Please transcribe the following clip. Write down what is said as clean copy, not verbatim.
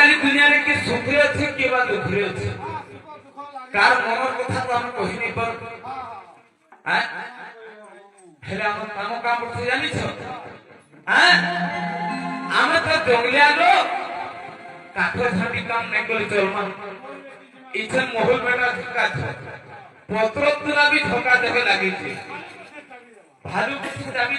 आजिकाली दुनिया रे के सुखरे अच्छे के बाद दुखरे अच्छे कार मनर कथा तो हम कहि नहीं पर हैं हेले हम काम काम करते जानी छ हैं हम तो जंगलिया लोग काठो झाटी काम नहीं कर चलमा इछन मोहल बेटा धक्का छ पत्र तुला भी धक्का देबे लागी छी भालू के दाबी